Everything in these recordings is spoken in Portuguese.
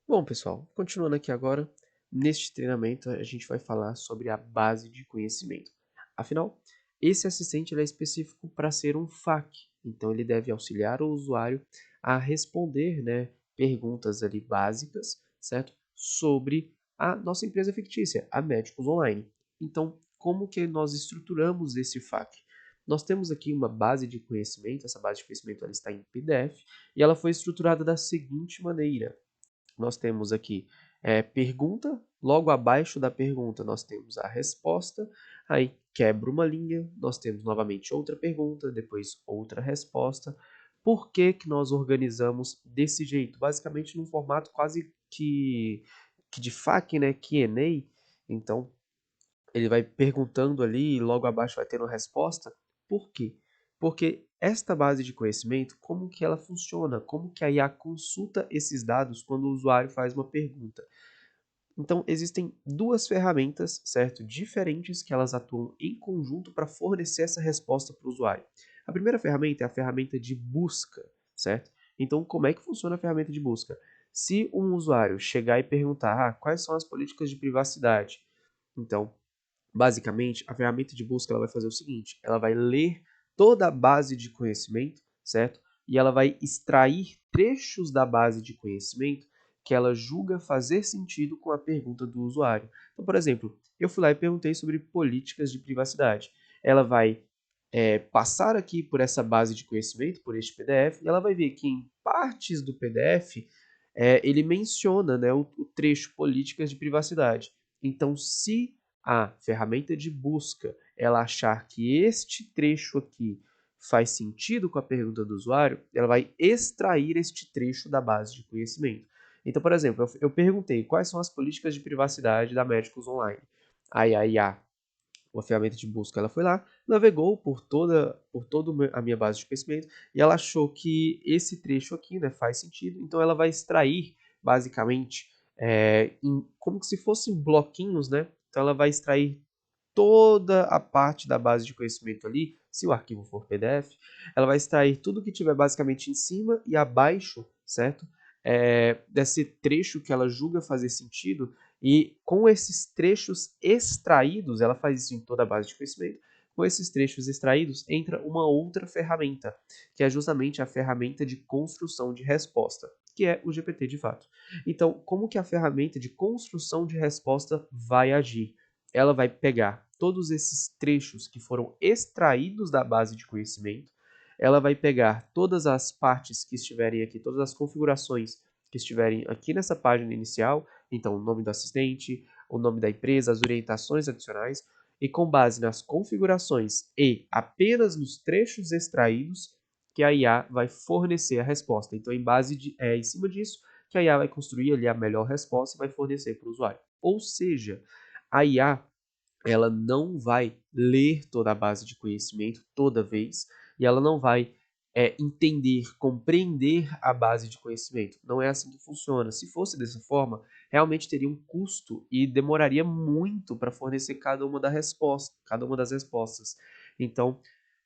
Bom, pessoal, continuando aqui agora, neste treinamento a gente vai falar sobre a base de conhecimento. Afinal, esse assistente ele é específico para ser um FAQ, então ele deve auxiliar o usuário a responder, né, perguntas ali básicas, certo? Sobre a nossa empresa fictícia, a Médicos Online. Então, como que nós estruturamos esse FAQ? Nós temos aqui uma base de conhecimento, essa base de conhecimento ela está em PDF e ela foi estruturada da seguinte maneira. Nós temos aqui pergunta, logo abaixo da pergunta nós temos a resposta, aí quebra uma linha, nós temos novamente outra pergunta, depois outra resposta. Por que que nós organizamos desse jeito? Basicamente num formato quase que de FAQ, né? Q&A. Então, ele vai perguntando ali e logo abaixo vai tendo a resposta. Por quê? Porque esta base de conhecimento, como que ela funciona? Como que a IA consulta esses dados quando o usuário faz uma pergunta? Então, existem duas ferramentas, certo? Diferentes que elas atuam em conjunto para fornecer essa resposta para o usuário. A primeira ferramenta é a ferramenta de busca, certo? Então, como é que funciona a ferramenta de busca? Se um usuário chegar e perguntar quais são as políticas de privacidade, então basicamente, a ferramenta de busca ela vai fazer o seguinte, ela vai ler toda a base de conhecimento, certo? E ela vai extrair trechos da base de conhecimento que ela julga fazer sentido com a pergunta do usuário. Então, por exemplo, eu fui lá e perguntei sobre políticas de privacidade. Ela vai passar aqui por essa base de conhecimento, por este PDF, e ela vai ver que em partes do PDF ele menciona, né, o trecho políticas de privacidade. Então, se a ferramenta de busca ela achar que este trecho aqui faz sentido com a pergunta do usuário, ela vai extrair este trecho da base de conhecimento. Então, por exemplo, eu perguntei quais são as políticas de privacidade da Médicos Online. Aí a IA, uma ferramenta de busca, ela foi lá, navegou por toda a minha base de conhecimento e ela achou que esse trecho aqui, né, faz sentido, então ela vai extrair, basicamente, como se fossem bloquinhos, né? Então ela vai extrair toda a parte da base de conhecimento ali, se o arquivo for PDF, ela vai extrair tudo que tiver basicamente em cima e abaixo, certo? Desse trecho que ela julga fazer sentido, e com esses trechos extraídos, ela faz isso em toda a base de conhecimento, com esses trechos extraídos entra uma outra ferramenta, que é justamente a ferramenta de construção de resposta, que é o GPT de fato. Então, como que a ferramenta de construção de resposta vai agir? Ela vai pegar todos esses trechos que foram extraídos da base de conhecimento, ela vai pegar todas as partes que estiverem aqui, todas as configurações que estiverem aqui nessa página inicial, então o nome do assistente, o nome da empresa, as orientações adicionais, e com base nas configurações e apenas nos trechos extraídos, que a IA vai fornecer a resposta. Então, em cima disso, que a IA vai construir ali a melhor resposta e vai fornecer para o usuário. Ou seja, a IA ela não vai ler toda a base de conhecimento toda vez e ela não vai entender, compreender a base de conhecimento. Não é assim que funciona. Se fosse dessa forma, realmente teria um custo e demoraria muito para fornecer cada uma das respostas. Então,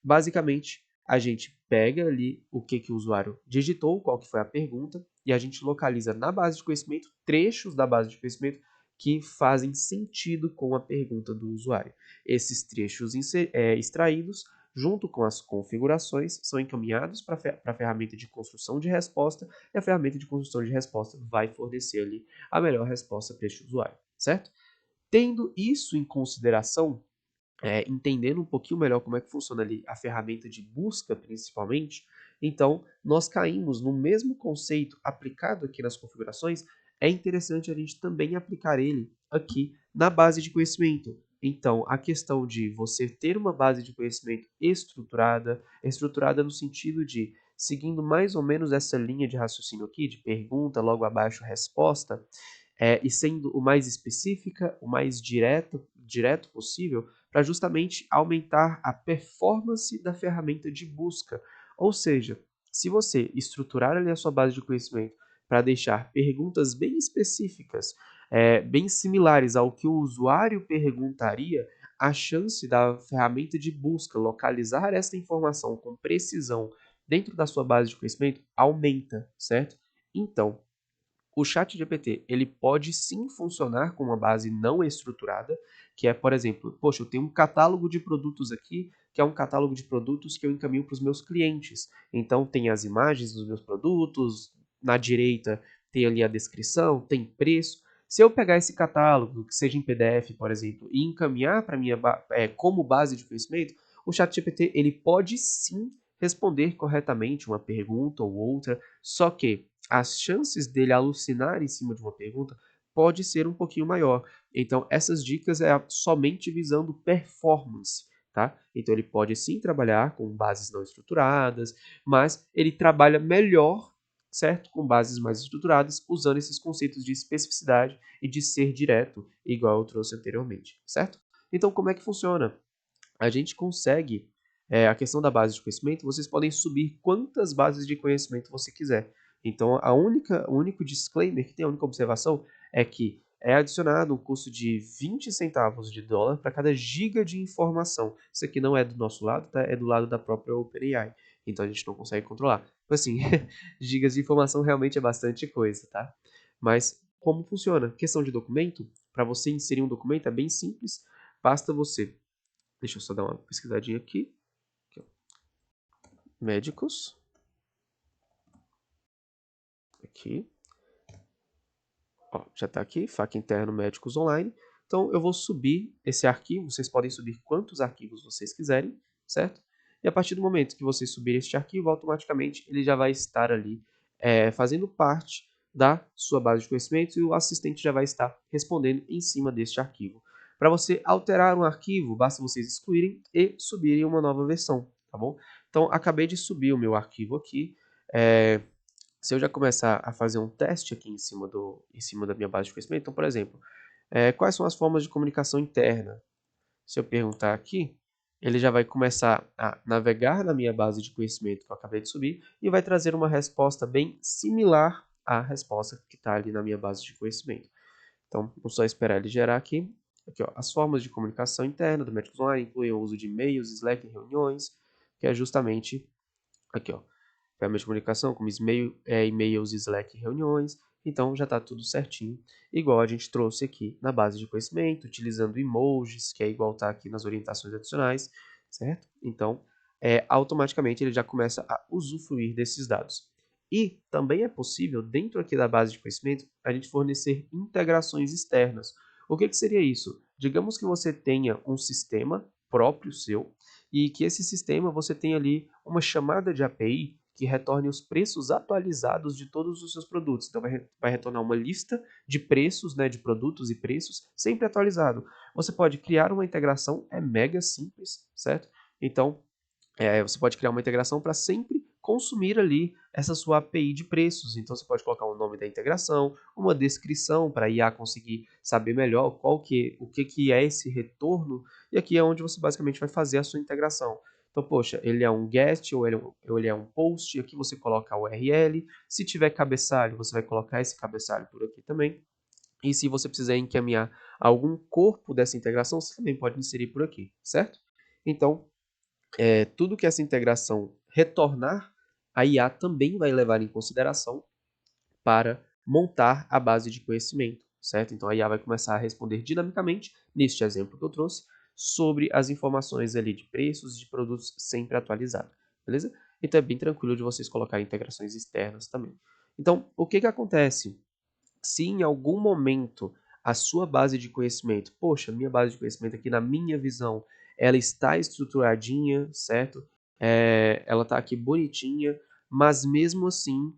basicamente, a gente pega ali o que o usuário digitou, qual que foi a pergunta, e a gente localiza na base de conhecimento trechos da base de conhecimento que fazem sentido com a pergunta do usuário. Esses trechos extraídos, junto com as configurações, são encaminhados para a ferramenta de construção de resposta, e a ferramenta de construção de resposta vai fornecer ali a melhor resposta para este usuário, certo? Tendo isso em consideração, entendendo um pouquinho melhor como é que funciona ali a ferramenta de busca, principalmente, então nós caímos no mesmo conceito aplicado aqui nas configurações, é interessante a gente também aplicar ele aqui na base de conhecimento. Então, a questão de você ter uma base de conhecimento estruturada no sentido de, seguindo mais ou menos essa linha de raciocínio aqui, de pergunta, logo abaixo resposta, e sendo o mais específica, o mais direto possível, para justamente aumentar a performance da ferramenta de busca. Ou seja, se você estruturar ali a sua base de conhecimento para deixar perguntas bem específicas, bem similares ao que o usuário perguntaria, a chance da ferramenta de busca localizar essa informação com precisão dentro da sua base de conhecimento aumenta, certo? Então, O ChatGPT, ele pode sim funcionar com uma base não estruturada, que é, por exemplo, poxa, eu tenho um catálogo de produtos aqui, que é um catálogo de produtos que eu encaminho para os meus clientes. Então, tem as imagens dos meus produtos, na direita tem ali a descrição, tem preço. Se eu pegar esse catálogo, que seja em PDF, por exemplo, e encaminhar para minha como base de conhecimento, o ChatGPT ele pode sim responder corretamente uma pergunta ou outra, só que as chances dele alucinar em cima de uma pergunta pode ser um pouquinho maior. Então, essas dicas é somente visando performance, tá? Então, ele pode sim trabalhar com bases não estruturadas, mas ele trabalha melhor, certo? Com bases mais estruturadas, usando esses conceitos de especificidade e de ser direto, igual eu trouxe anteriormente, certo? Então, como é que funciona? A gente consegue, a questão da base de conhecimento, vocês podem subir quantas bases de conhecimento você quiser. Então, o único disclaimer que tem, a única observação, é que é adicionado um custo de 20 centavos de dólar para cada giga de informação. Isso aqui não é do nosso lado, tá? É do lado da própria OpenAI. Então, a gente não consegue controlar. Então, assim, gigas de informação realmente é bastante coisa, tá? Mas, como funciona? Questão de documento, para você inserir um documento é bem simples. Basta você. Deixa eu só dar uma pesquisadinha aqui. Aqui, ó. Médicos. Aqui. Ó, já está aqui, FAQ interno médicos online. Então eu vou subir esse arquivo. Vocês podem subir quantos arquivos vocês quiserem, certo? E a partir do momento que vocês subirem este arquivo, automaticamente ele já vai estar ali fazendo parte da sua base de conhecimentos e o assistente já vai estar respondendo em cima deste arquivo. Para você alterar um arquivo, basta vocês excluírem e subirem uma nova versão, tá bom? Então acabei de subir o meu arquivo aqui. Se eu já começar a fazer um teste aqui em cima da minha base de conhecimento, então, por exemplo, quais são as formas de comunicação interna? Se eu perguntar aqui, ele já vai começar a navegar na minha base de conhecimento que eu acabei de subir e vai trazer uma resposta bem similar à resposta que está ali na minha base de conhecimento. Então, vou só esperar ele gerar aqui. Aqui, ó, as formas de comunicação interna do Médicos Online incluem o uso de e-mails, Slack e reuniões, que é justamente aqui, ó, ferramenta de comunicação, como e-mails, Slack e reuniões. Então já está tudo certinho, igual a gente trouxe aqui na base de conhecimento, utilizando emojis, que é igual está aqui nas orientações adicionais, certo? Então, automaticamente ele já começa a usufruir desses dados. E também é possível, dentro aqui da base de conhecimento, a gente fornecer integrações externas. O que seria isso? Digamos que você tenha um sistema próprio seu, e que esse sistema você tenha ali uma chamada de API que retorne os preços atualizados de todos os seus produtos. Então, vai retornar uma lista de preços, né, de produtos e preços, sempre atualizado. Você pode criar uma integração, é mega simples, certo? Então, você pode criar uma integração para sempre consumir ali essa sua API de preços. Então, você pode colocar o nome da integração, uma descrição para a IA conseguir saber melhor o que é esse retorno, e aqui é onde você basicamente vai fazer a sua integração. Então, poxa, ele é um guest ou ele é um post, aqui você coloca a URL. Se tiver cabeçalho, você vai colocar esse cabeçalho por aqui também. E se você precisar encaminhar algum corpo dessa integração, você também pode inserir por aqui, certo? Então, tudo que essa integração retornar, a IA também vai levar em consideração para montar a base de conhecimento, certo? Então a IA vai começar a responder dinamicamente, neste exemplo que eu trouxe, sobre as informações ali de preços e de produtos sempre atualizados, beleza? Então é bem tranquilo de vocês colocarem integrações externas também. Então, o que acontece? Se em algum momento a sua base de conhecimento, poxa, minha base de conhecimento aqui na minha visão, ela está estruturadinha, certo? Ela está aqui bonitinha, mas mesmo assim,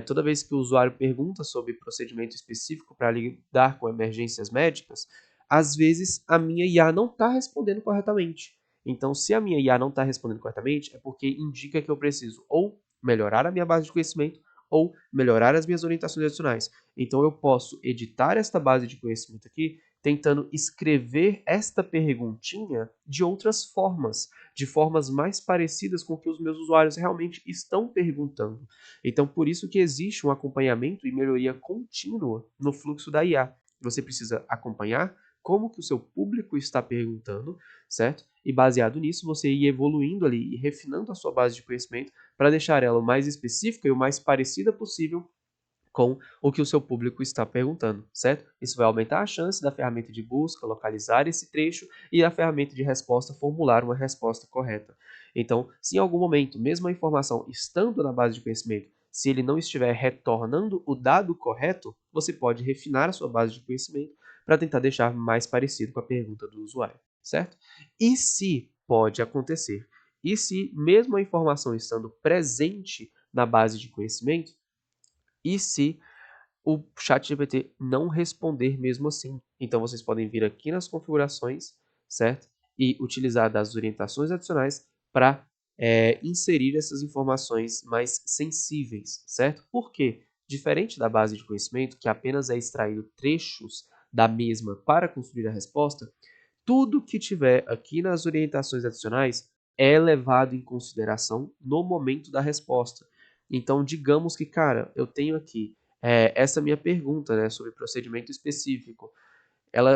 toda vez que o usuário pergunta sobre procedimento específico para lidar com emergências médicas, às vezes a minha IA não está respondendo corretamente. Então, se a minha IA não está respondendo corretamente, é porque indica que eu preciso ou melhorar a minha base de conhecimento ou melhorar as minhas orientações adicionais. Então eu posso editar esta base de conhecimento aqui, tentando escrever esta perguntinha de outras formas, de formas mais parecidas com o que os meus usuários realmente estão perguntando. Então por isso que existe um acompanhamento e melhoria contínua no fluxo da IA. Você precisa acompanhar como que o seu público está perguntando, certo? E baseado nisso, você ir evoluindo ali e refinando a sua base de conhecimento para deixar ela o mais específica e o mais parecida possível com o que o seu público está perguntando, certo? Isso vai aumentar a chance da ferramenta de busca localizar esse trecho e a ferramenta de resposta formular uma resposta correta. Então, se em algum momento, mesmo a informação estando na base de conhecimento, se ele não estiver retornando o dado correto, você pode refinar a sua base de conhecimento para tentar deixar mais parecido com a pergunta do usuário, certo? E se pode acontecer? E se, mesmo a informação estando presente na base de conhecimento, e se o ChatGPT não responder mesmo assim? Então vocês podem vir aqui nas configurações, certo? E utilizar das orientações adicionais para inserir essas informações mais sensíveis, certo? Por quê? Diferente da base de conhecimento, que apenas é extraído trechos da mesma para construir a resposta, tudo que tiver aqui nas orientações adicionais é levado em consideração no momento da resposta. Então, digamos que, cara, eu tenho aqui essa minha pergunta, né, sobre procedimento específico.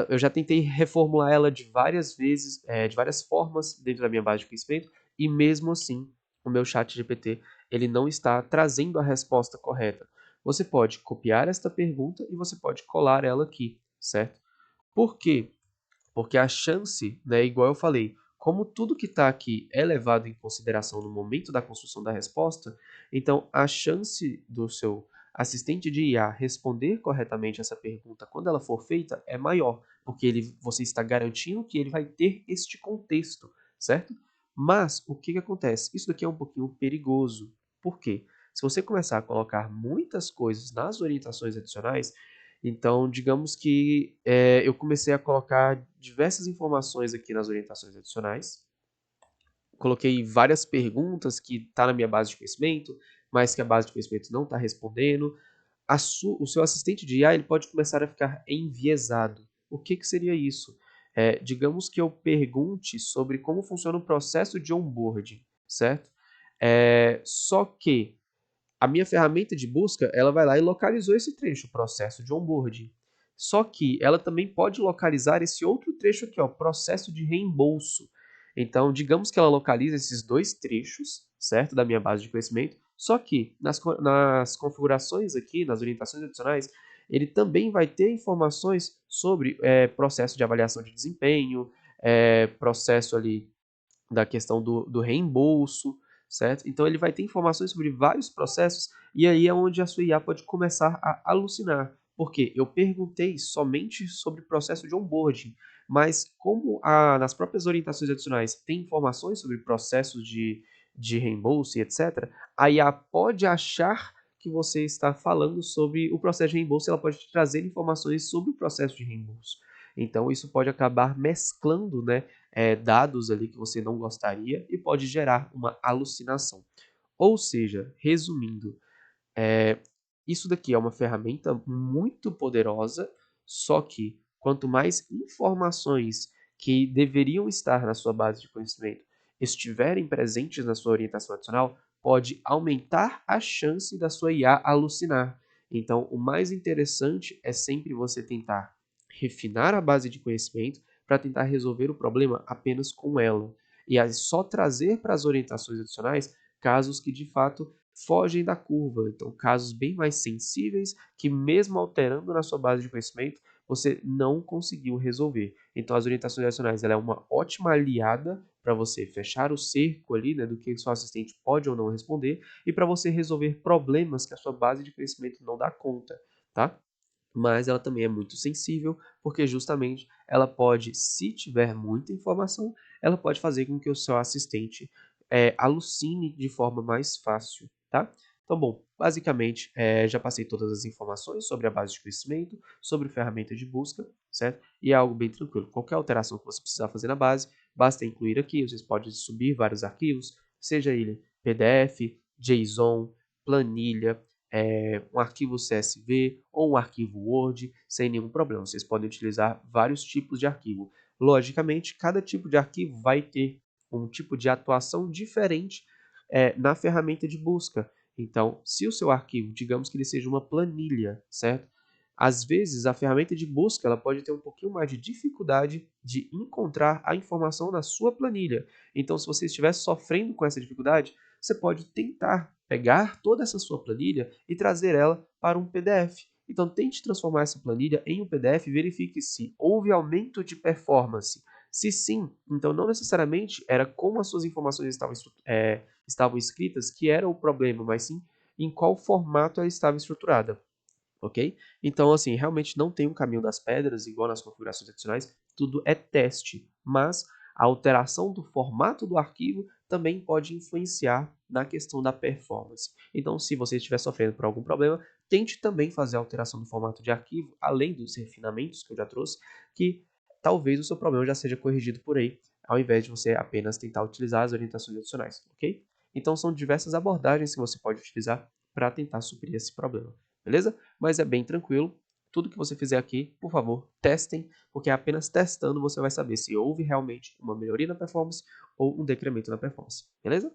Eu já tentei reformular ela de várias vezes, de várias formas dentro da minha base de conhecimento, e mesmo assim, o meu chat GPT, ele não está trazendo a resposta correta. Você pode copiar esta pergunta e você pode colar ela aqui, certo? Por quê? Porque a chance, né, igual eu falei, como tudo que está aqui é levado em consideração no momento da construção da resposta, então a chance do seu assistente de IA responder corretamente essa pergunta quando ela for feita é maior, porque você está garantindo que ele vai ter este contexto, certo? Mas o que acontece? Isso daqui é um pouquinho perigoso. Por quê? Se você começar a colocar muitas coisas nas orientações adicionais, então, digamos que eu comecei a colocar diversas informações aqui nas orientações adicionais. Coloquei várias perguntas que está na minha base de conhecimento, mas que a base de conhecimento não está respondendo. O seu assistente de IA ele pode começar a ficar enviesado. O que seria isso? Digamos que eu pergunte sobre como funciona o processo de onboarding, certo? Só que a minha ferramenta de busca, ela vai lá e localizou esse trecho, o processo de onboarding. Só que ela também pode localizar esse outro trecho aqui, ó, processo de reembolso. Então, digamos que ela localiza esses dois trechos, certo, da minha base de conhecimento, só que nas configurações aqui, nas orientações adicionais, ele também vai ter informações sobre processo de avaliação de desempenho, processo ali da questão do reembolso, certo? Então ele vai ter informações sobre vários processos e aí é onde a sua IA pode começar a alucinar. Porque eu perguntei somente sobre o processo de onboarding, mas como nas próprias orientações adicionais tem informações sobre processos de reembolso e etc., a IA pode achar que você está falando sobre o processo de reembolso, ela pode te trazer informações sobre o processo de reembolso. Então isso pode acabar mesclando, né, dados ali que você não gostaria e pode gerar uma alucinação. Ou seja, resumindo, isso daqui é uma ferramenta muito poderosa, só que quanto mais informações que deveriam estar na sua base de conhecimento estiverem presentes na sua orientação adicional, pode aumentar a chance da sua IA alucinar. Então, o mais interessante é sempre você tentar refinar a base de conhecimento para tentar resolver o problema apenas com ela. E aí só trazer para as orientações adicionais casos que de fato fogem da curva. Então, casos bem mais sensíveis que, mesmo alterando na sua base de conhecimento, você não conseguiu resolver. Então, as orientações adicionais ela é uma ótima aliada para você fechar o cerco ali, né, do que o seu assistente pode ou não responder e para você resolver problemas que a sua base de conhecimento não dá conta, tá? Mas ela também é muito sensível, porque justamente ela pode, se tiver muita informação, ela pode fazer com que o seu assistente alucine de forma mais fácil, tá? Então, bom, basicamente, já passei todas as informações sobre a base de conhecimento, sobre ferramenta de busca, certo? E é algo bem tranquilo. Qualquer alteração que você precisar fazer na base, basta incluir aqui. Vocês podem subir vários arquivos, seja ele PDF, JSON, planilha, um arquivo CSV ou um arquivo Word, sem nenhum problema. Vocês podem utilizar vários tipos de arquivo. Logicamente, cada tipo de arquivo vai ter um tipo de atuação diferente na ferramenta de busca. Então, se o seu arquivo, digamos que ele seja uma planilha, certo? Às vezes, a ferramenta de busca ela pode ter um pouquinho mais de dificuldade de encontrar a informação na sua planilha. Então, se você estiver sofrendo com essa dificuldade, você pode tentar pegar toda essa sua planilha e trazer ela para um PDF. Então, tente transformar essa planilha em um PDF e verifique se houve aumento de performance. Se sim, então não necessariamente era como as suas informações estavam escritas que era o problema, mas sim em qual formato ela estava estruturada. Ok? Então, assim, realmente não tem um caminho das pedras, igual nas configurações adicionais, tudo é teste, mas a alteração do formato do arquivo também pode influenciar na questão da performance. Então, se você estiver sofrendo por algum problema, tente também fazer a alteração do formato de arquivo, além dos refinamentos que eu já trouxe, que talvez o seu problema já seja corrigido por aí, ao invés de você apenas tentar utilizar as orientações adicionais, ok? Então, são diversas abordagens que você pode utilizar para tentar suprir esse problema, beleza? Mas é bem tranquilo. Tudo que você fizer aqui, por favor, testem, porque apenas testando você vai saber se houve realmente uma melhoria na performance ou um decremento na performance, beleza?